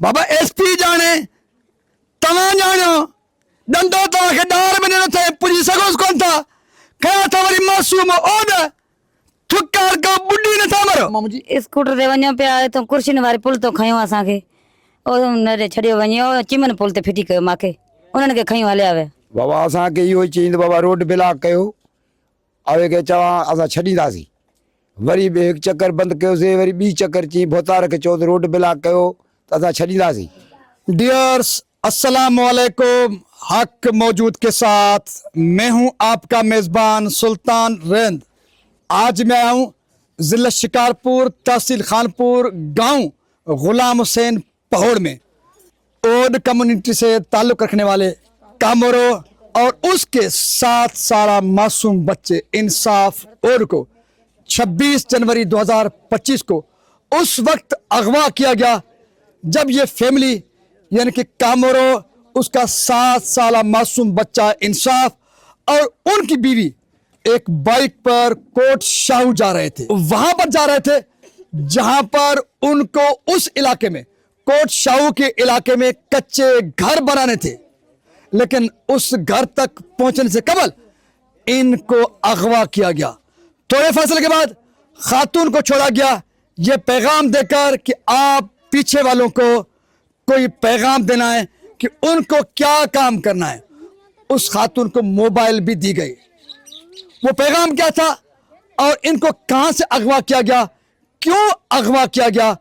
बाबा SP जाने तव्हां ॼाणियो डंडो तव्हांखे ॾार में ॾिनो अथई पुॼी सघोसि कोन था खयां था वरी मासूम ओड थुकार का बुढ़ी नथा मरो मामू जी स्कूटर ते वञो पिया तो कुर्सियुनि वारे पुल तो खयूं असांखे उन छॾियो वञो चिमन पुल ते फिटी कयो मूंखे उन्हनि खे खयूं हलिया विया बाबा असांखे इहो ई चईंदो बाबा रोड ब्लॉक कयो आवे के चवां असां छॾींदासीं वरी बि हिकु चक्कर बंदि कयोसीं वरी ॿी चक्कर चई भोतार खे चयो त रोड ब्लॉक कयो त असां छॾींदासीं। डियर्स अस्सलाम वालेकुम हक मौजूद के साथ मैं हूं आपका मेज़बान सुल्तान रेंद। आज मैं आया हूँ ज़िला शिकारपुर तहसील खानपुर गांव गुलाम हुसैन पहोड़ में ओड कम्युनिटी से ताल्लुक़ रखने वाले कामोरो और उसके 7 साल मासूम बच्चे इंसाफ ओड को 26 जनवरी 2025 को उस वक्त अगवा किया गया जब ये फैमिली यानी कि कामोरो उसका 7 साल मासूम बच्चा इंसाफ और उनकी बीवी एक बाइक पर कोट शाहू जा रहे थे। वहां पर जा रहे थे जहां पर उनको उस इलाके में कोट शाहू के इलाके में कच्चे घर बनाने थे, लेकिन उस घर तक पहुंचने से कबल इनको अगवा किया गया। थोड़े फासले के बाद खातून को छोड़ा गया ये पैगाम देकर कि आप पीछे वालों को कोई पैगाम देना है कि उनको क्या काम करना है। उस खातून को मोबाइल भी दी गई। वो पैगाम क्या था और इनको कहां से अगवा किया गया, क्यों अगवा किया गया,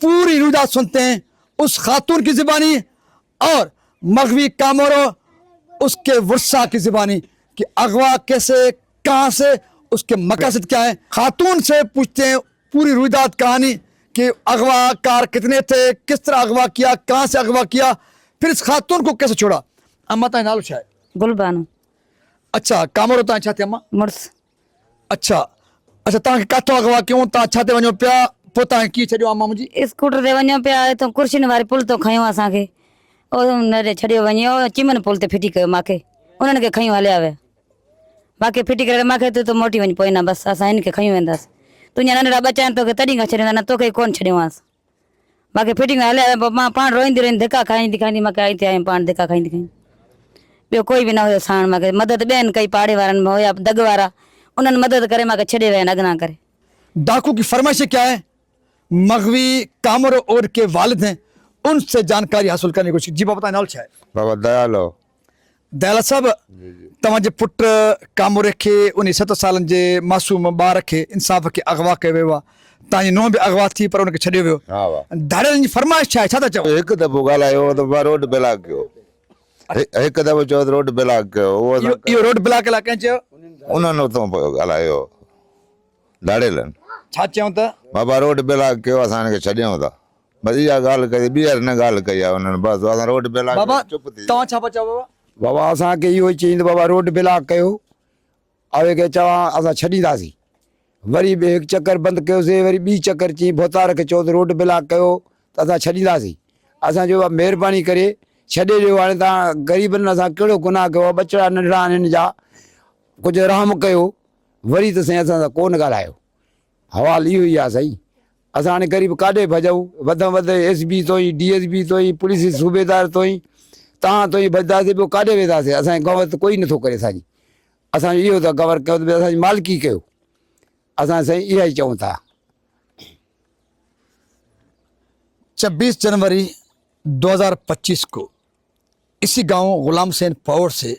पूरी रुदात सुनते हैं उस खातून की ज़बानी और मगवी कामोरो उसके वर्षा की ज़बानी कि अगवा कैसे, कहां से, उसके मकसद क्या है। खातून से पूछते हैं पूरी रुदात कहानी कि अगवा कार कितने थे, किस तरह अगवा किया, कहां से अगवा किया, फिर इस खातून को कैसे छोड़ा। अम्मा ता नालो छा है? गुलबानो अच्छा कामोरो ता छा थे अम्मा? मुड़स अच्छा अच्छा तव्हांखे काथो अगवा कयूं, तव्हां छा ते वञो पिया, पोइ तव्हांखे कीअं छॾियो अम्मा मुंहिंजी? स्कूटर ते वञो पिया तो कुर्सियुनि वारे पुल तो खयूं असांखे उन छॾियो वञो चिमन पुल ते फिटी कयो मूंखे उन्हनि खे खयूं हलिया विया मूंखे फिटी करे मूंखे तूं त मोटी वञ पोइ न बसि असां हिन खे खयूं वेंदासीं तुंहिंजा नंढड़ा बच्चा आहिनि तोखे तॾहिं खां छॾींदा न तोखे कोन छॾियोमांसि मूंखे फिटिंग हलिया विया पोइ मां पाण रोईंदी रोईंदी धिका खाईंदी खाईंदी मूंखे आई थी आयमि पाण धिका खाईंदी खाईंदी ॿियो कोई बि न हुयो साण मूंखे मदद ॿियनि कई पाड़े वारनि में हुया दग वारा उन्हनि मदद करे मूंखे छॾे विया आहिनि अॻियां करे। डाकू की फरमाइशें क्या है, मगवी कामोरो और के वालिद हैं उनसे जानकारी हासिल करने की कोशिश। जी बाबा नाल छा है? बाबा दयालो दयाला साहब तव्हांजे पुट कामोरे खे उन 7 सालनि जे मासूम ॿार खे इंसाफ़ खे अगवा कयो वियो आहे, तव्हांजी नुंहुं बि अगवा थी पर उनखे छॾियो वियो। हा वाह धाड़ियुनि जी फरमाइश छा आहे, छा था चओ? हिकु दफ़ो ॻाल्हायो त मां रोड ब्लॉक कयो हिकु दफ़ो चयो त रोड ब्लॉक कयो इहो रोड ब्लॉक लाइ कंहिं चयो? उन्हनि उतां पियो ॻाल्हायो दाड़ेलनि छा चयूं त बाबा रोड ब्लॉक कयो असां हिनखे छॾियूं था बस इहा ॻाल्हि कई ॿीहर न ॻाल्हि कई आहे उन्हनि बसि असां रोड ब्लॉक बाबा चुप थी तव्हां छा पिया चओ बाबा? बाबा असांखे इहो ई चईंदो बाबा रोड ब्लॉक कयो आवे के चवां असां छॾींदासीं वरी बि हिकु चक्कर बंदि कयोसीं वरी ॿी चक्कर चई भोतार खे चयो त रोड ब्लॉक कयो त असां छॾींदासीं। असां चयो महिरबानी करे छॾे ॾियो हाणे तव्हां ग़रीबनि असां कहिड़ो गुनाह कयो आहे बचड़ा नंढड़ा आहिनि हिन जा कुझु रहम कयो वरी त साईं असां सां कोन ॻाल्हायो। हवाल इहो ई आहे साईं असां हाणे ग़रीब काॾे भॼूं वध में वधि एसपी तो ई डीएसपी तो ई पुलिस सूबेदार तो ई तव्हां तो ई भॼंदासीं ॿियो काॾे वेंदासीं असांजी गवर त कोई नथो करे असांजी असांजो इहो त गवर कयो त असांजी मालिकी कयो असां साईं इहा ई चऊं था। 26 जनवरी 2025 को इसी गांव गुलाम हुसैन पहोड़ से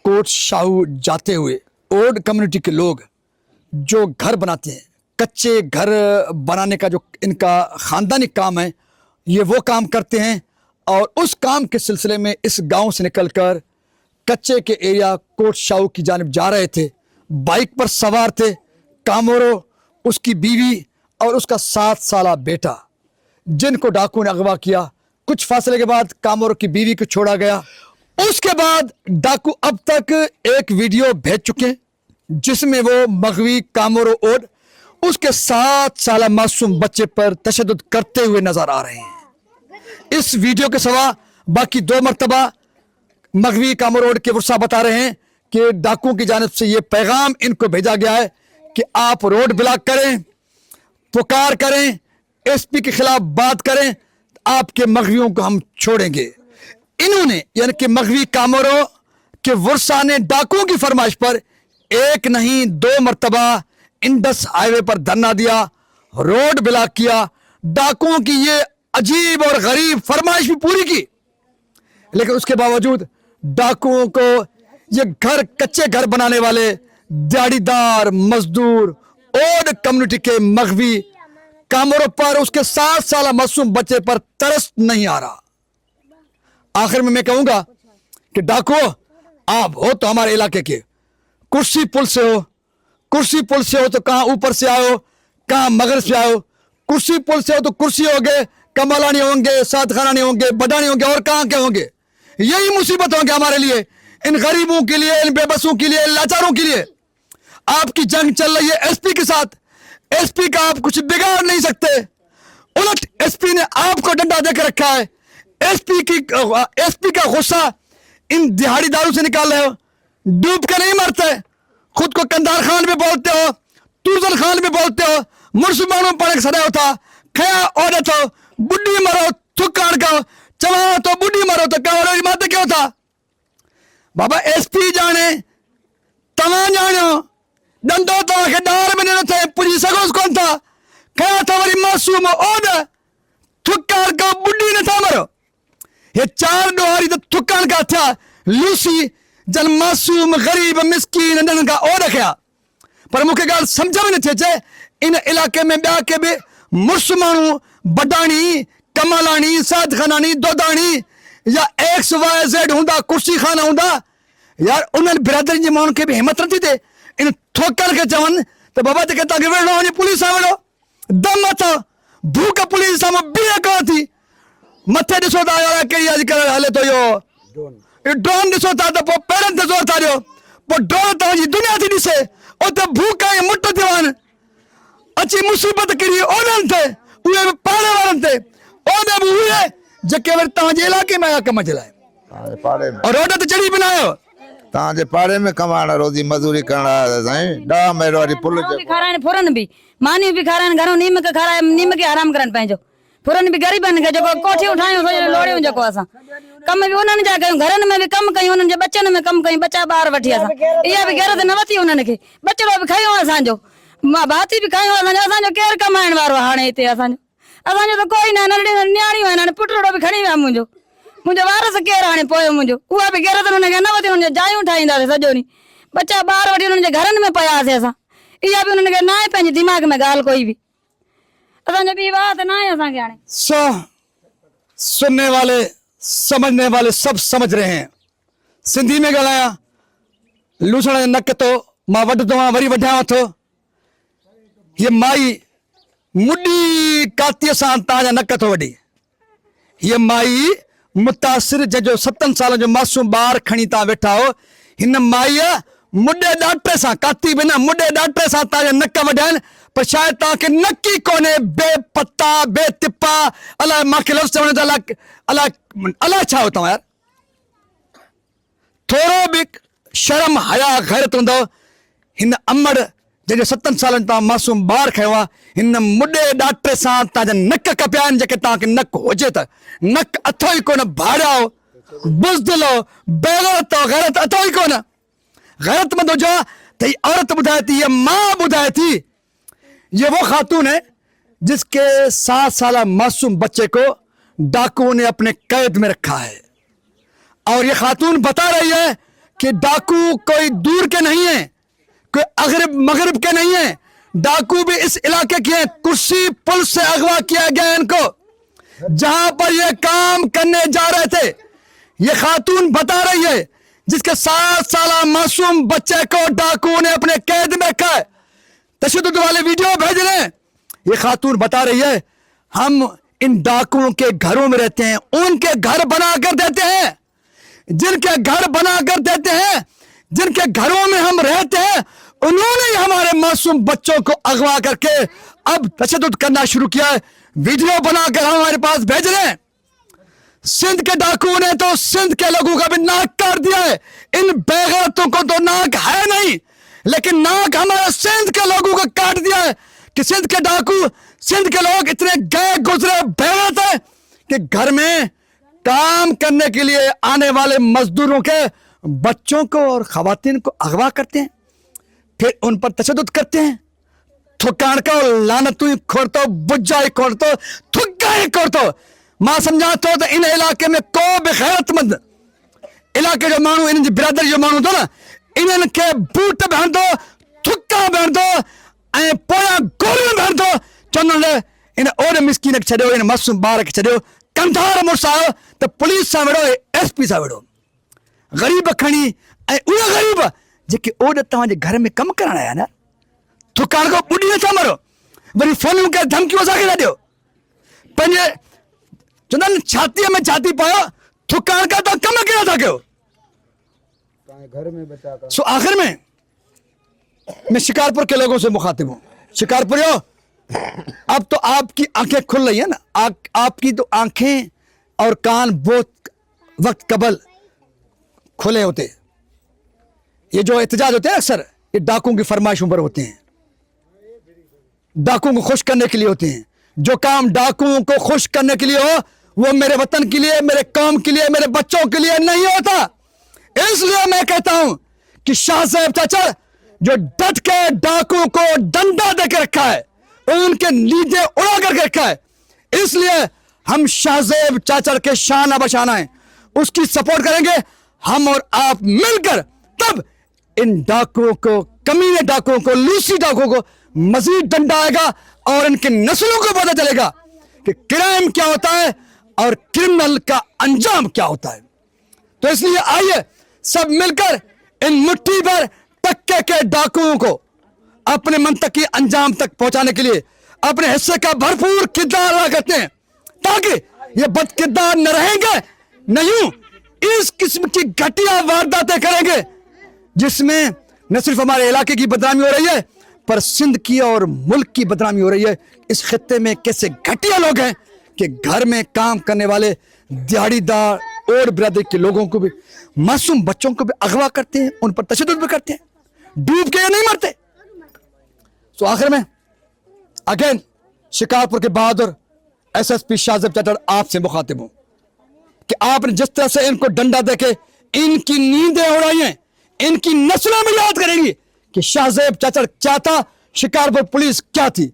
कोट शाहू जाते हुए ओड कम्युनिटी के लोग जो घर बनाते हैं, कच्चे घर बनाने का जो इनका ख़ानदानी काम है ये वो काम करते हैं और उस काम के सिलसिले में इस गांव से निकलकर कच्चे के एरिया कोट शाहू की जानिब जा रहे थे। बाइक पर सवार थे कामोरो, उसकी बीवी और उसका 7 साल बेटा जिनको डाकू ने अगवा किया। कुछ फासले के बाद कामोरो की बीवी को छोड़ा गया। उसके बाद डाकू अब तक एक वीडियो भेज चुके हैं जिसमें वो मगवी कामोरो और उसके 7 साल मासूम बच्चे पर तशद्दुद करते हुए नजर आ रहे हैं। इस वीडियो के सिवा बाकी 2 मरतबा मगवी कामोरो के वर्षा बता रहे हैं कि डाकुओं की जानिब से ये पैगाम इनको भेजा गया है कि आप रोड ब्लॉक करें, पुकार करें, एसपी के खिलाफ बात करें, आपके मगवियों को हम छोड़ेंगे। इन्होंने यानी कि मगवी कामरों के वर्षा ने डाकुओं की फरमाइश पर एक नहीं 2 मरतबा इंडस हाईवे पर धरना दिया, रोड ब्लॉक किया, डाकुओं की ये अजीब और गरीब फरमाइश भी पूरी की। लेकिन उसके बावजूद डाकुओं को ये घर, कच्चे घर बनाने वाले दिहाड़ीदार मजदूर ओड कम्युनिटी के मगवी कामरों पर, उसके 7 साल मासूम बच्चे पर तरस नहीं आ रहा। आखिर में मैं कहूंगा कि डाकुओं, आप हो तो हमारे इलाके के, कुर्सी पुल से हो, कुर्सी पुल से हो तो कहाँ ऊपर से आओ, कहाँ मगरब से आओ। कुर्सी पुल से हो तो कुर्सी होंगे, कमलानी होंगे, साद खानानी होंगे, बडानी होंगे, और कहाँ के होंगे। यही मुसीबत होंगे हमारे लिए, इन गरीबों के लिए, इन बेबसों के लिए, लाचारों के लिए। आपकी जंग चल रही है एसपी के साथ। एसपी का आप कुछ बिगाड़ नहीं सकते, उलट एसपी ने आपको डंडा देकर रखा है। एसपी का गुस्सा इन दिहाड़ीदारों से निकाल रहे हो। डूब के नहीं मरते, खुद को कंधार खान भी बोलते हो, तुरजल खान भी बोलते हो, मुर्समानों पर सदा होता खया औरत हो, बुढ़ी मरो थुकान का चलाओ तो बुढ़ी मरो तो क्या माते क्यों था। बाबा एसपी जाने तमाम जानो डंडो तो के डार में न थे पुलिस सगोस कौन था खया था वरी मासूम ओद थुकान का बुढ़ी न था मरो। ये 4 डोहारी तो थुकान का था लूसी जन मासूम गरीब मिस्कीन नन का ओद रखया। पर मुख्य गाल समझ में न थे इन इलाके में ब्या के भी मुर्समानू बडानी कमलानी साद खानानी दोदानी या XYZ हुंदा कुर्सी खाना हुंदा यार, उन्हनि बिरादरी जी माण्हुनि खे बि हिमत नथी थिए इन थोकर खे चवनि त बाबा जेके तव्हांखे वेठो वञे पुलिस सां वेठो, दम अथव, भूख पुलिस सां बीह कोन थी। मथे ॾिसो था यार कहिड़ी अॼुकल्ह हले थो इहो ड्रोन ॾिसो था त पोइ पेरनि ते ज़ोर था ॾियो, पोइ ड्रोन तव्हांजी दुनिया थी ॾिसे, उते भूख ऐं मुट थिया आहिनि। अची मुसीबत किरी उन्हनि ते, उहे बि पाड़े वारनि ते, ओॾे बि उहे जेके वरी तव्हांजे इलाइक़े में आया कम जे लाइ, और रोड ते चढ़ी बि न आयो। तव्हांजे पाड़े में कमाइण रोज़ी मज़दूरी करण आया साईं। 10 मेल वारी पुल भी खाराइनि, फुरन भी मानियूं भी खाराइनि, घणो नीम के खाराए, नीम के आराम करनि पंहिंजो। फुरन भी ग़रीबनि खे जेको कोठियूं ठाहियूं लोड़ियूं, जेको असां कम भी उन्हनि जा कयूं, घरनि में भी कम कयूं, उन्हनि जे बचनि में कम कयूं, बच्चा ॿार वठी असां इहा भी गैरत न वठी उन्हनि खे, बचड़ो भी खयूं असांजो, मां भाती भी खयूं असांजो केरु कमाइण वारो हाणे हिते असांजो त कोई न, नंढियूं न्याणियूं आहिनि, हाणे पुटड़ो भी खणी विया मुंहिंजो वारस केरु हाणे पोयो मुंहिंजो। उहा भी गैरत उन्हनि न वठी, उन्हनि जायूं ठाहींदासीं सॼो ॾींहुं, बच्चा ॿार वठी उन्हनि जे घरनि में पयासीं असां। इहा भी उन्हनि खे न आहे पंहिंजे दिमाग़ में ॻाल्हि कोई भी, असांजो ॿी बात न आहे असांखे हाणे। सुनने वाले समझने वाले सब समझ रहे हैं। सिंधी में ॻाल्हायां, लूसण नक तो मां वढंदो आहियां वरी वढियां थो। ये माई मुॾी कातीअ सां तव्हांजा नक थो वढी। ये माई मुतासिर जंहिंजो 7 साल जो मासूम ॿार खणी तव्हां वेठा हो, हिन माईअ मुॾे ॾाटे सां, काती बि न मुॾे ॾाटे सां तव्हांजा नक वढिया आहिनि, पर शायदि तव्हांखे नक ई कोन्हे, बेपता बेतिपा, अलाए मूंखे लफ़्ज़ चवण जो अलाए छा हो तव्हां यार। थोरो बि शर्म हया गैरत हूंदव। हिन अमड़ जंहिंजो 7 सालनि तव्हां मासूम ॿार खयो आहे, हिन मुॾे ॾाटे सां तव्हांजा नक कपिया आहिनि, जेके तव्हांखे नक हुजे त नक अथो ई कोन, भाड़िया हो, बुज़दिल हो, बेगैरत हो, गैरत अथो ई कोन। गैरतमंद हुजो त ही औरत ॿुधाए थी, ये माँ ॿुधाए थी, ये वो खातून है जिसके 7 साल मासूम बच्चे को डाकुओं ने अपने कैद में रखा है। और ये खातून बता रही है कि डाकू कोई दूर के नहीं है, कोई अगरब मगरब के नहीं है, डाकू भी इस इलाके के हैं। कुर्सी पुल से अगवा किया गया इनको, जहां पर ये काम करने जा रहे थे। ये खातून बता रही है जिसके 7 साल मासूम बच्चे को डाकुओं ने अपने कैद में रखा है। तशद्दुद वाले वीडियो भेज रहे हैं। ये खातून बता रही है हम इन डाकुओं के घरों में रहते हैं, उनके घर बना कर देते हैं, जिनके घर बना कर देते हैं, जिनके घरों में हम रहते हैं, उन्होंने हमारे मासूम बच्चों को अगवा करके अब तशद्दुद करना शुरू किया है। वीडियो बनाकर हमारे पास भेज रहे हैं। सिंध के डाकुओं ने तो सिंध के लोगों का भी नाक काट दिया है। इन बेगैरतों को तो नाक है नहीं, लेकिन नाक हमारे सिंध के लोगों को काट दिया है कि सिंध के डाकू, सिंध के लोग इतने गए गुजरे बेगैरत है کہ گھر میں کام کرنے کے لیے آنے والے مزدوروں کے بچوں کو اور خواتین کو اغوا کرتے ہیں, پھر ان پر تشدد کرتے ہیں. تھکانکا لانتو کھوڑتو بجائی کھوڑتو تھکائی کھوڑتو ماں سمجھاتا تو ان علاقے میں کو بھی غیرت مند علاقے جو مانو ان برادری جو مانو تو نا انہن کے بوٹ بہن دو تھکا بہن دو پویا گولیاں بہن دو چونن لے ان اور مسکین کے چھڑیو ان معصوم بار کے چھڑیو کندھار مرسا تو پولیس سا وڑو ایس پی سا وڑو غریب کھنی اے غریب جے اوڈ تواں جے گھر میں کم کرن آیا نا تھکان کو بڈی نہ مرو وری فون کے دھمکی وسا کے دیو پنجے چنن چھاتی میں چھاتی پایا تھکان کا تو کم کیا تھا کیوں گھر میں بچا کر سو آخر میں شکارپور کے لوگوں سے مخاطب ہوں. شکارپوریو اب تو آپ کی آنکھیں کھل رہی ہیں نا, آپ کی تو آنکھیں اور کان بہت وقت قبل کھلے ہوتے. یہ جو احتجاج ہوتے ہیں اکثر یہ ڈاکوں کی فرمائشوں پر ہوتے ہیں, ڈاکوں کو خوش کرنے کے لیے ہوتے ہیں. جو کام ڈاکوں کو خوش کرنے کے لیے ہو وہ میرے وطن کے لیے, میرے قوم کے لیے, میرے بچوں کے لیے نہیں ہوتا. اس لیے میں کہتا ہوں کہ شاہ صاحب چاچا جو ڈٹ کے ڈاکوں کو ڈنڈا دے کے رکھا ہے, ان کے نیزے اڑا کر کے رکھا ہے, اس لیے ہم شاہ زیب چاچا کے شانہ بشانہ ہیں, اس کی سپورٹ کریں گے ہم اور آپ مل کر. تب ان ڈاکوں کو, کمینے ڈاکوں کو, لوسی ڈاکوں کو مزید ڈنڈا آئے گا اور ان کی نسلوں کو پتہ چلے گا کہ کرائم کیا ہوتا ہے اور کرمنل کا انجام کیا ہوتا ہے. تو اس لیے آئیے سب مل کر ان مٹھی پر ٹکے کے ڈاکوؤں کو اپنے منطقی انجام تک پہنچانے کے لیے اپنے حصے کا بھرپور کردار ادا کرتے ہیں, تاکہ یہ بد کردار نہ رہیں گے, نہیں اس قسم کی گھٹیا وارداتیں کریں گے جس میں نہ صرف ہمارے علاقے کی بدنامی ہو رہی ہے پر سندھ کی اور ملک کی بدنامی ہو رہی ہے. اس خطے میں کیسے گھٹیا لوگ ہیں کہ گھر میں کام کرنے والے دیہڑی دار اور برادری کے لوگوں کو بھی, معصوم بچوں کو بھی اغوا کرتے ہیں, ان پر تشدد بھی کرتے ہیں, ڈوب کے نہیں مرتے. سو آخر میں اگین شکارپور کے بہادر ایس ایس پی شاہ زیب چاچا آپ سے مخاطب ہوں کہ آپ نے جس طرح سے ان کو ڈنڈا دے کے ان کی نیندیں اڑائی ہیں, ان کی نسلوں میں یاد کریں گی کہ شاہ زیب چاچا کیا تھا, شکارپور پولیس کیا تھی,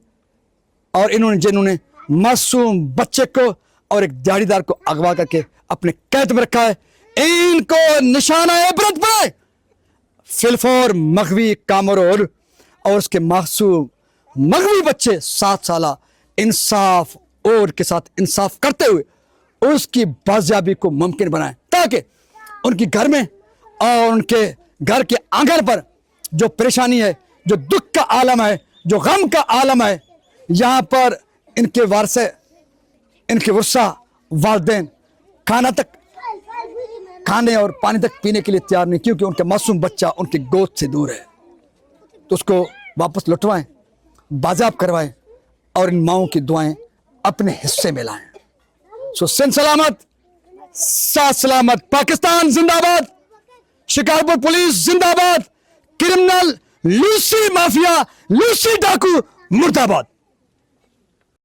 اور جنہوں نے معصوم بچے کو اور ایک دیہڑی دار کو اغوا کر کے اپنے قید میں رکھا ہے, ان کو نشانہ عبرت پائے. فلفور مغوی کامرور اور اس کے معصوم مغوی بچے 7 سالہ انصاف اور کے ساتھ انصاف کرتے ہوئے اس کی بازیابی کو ممکن بنائیں, تاکہ ان کی گھر میں اور ان کے گھر کے آنگن پر جو پریشانی ہے, جو دکھ کا عالم ہے, جو غم کا عالم ہے, یہاں پر ان کے وارثے, ان کے ورثہ والدین کھانے اور پانی تک پینے کے لیے تیار نہیں, کیونکہ ان کا معصوم بچہ ان کی گود سے دور ہے. تو اس کو واپس لوٹوائیں, بازیاب کروائیں اور ان ماؤں کی دعائیں اپنے حصے میں لائیں. سو سندھ سلامت, ساتھ سلامت, پاکستان زندہ باد, شکارپور پولیس زندہ باد, کرمنل لوسی مافیا, لوسی ڈاکو مردہ باد.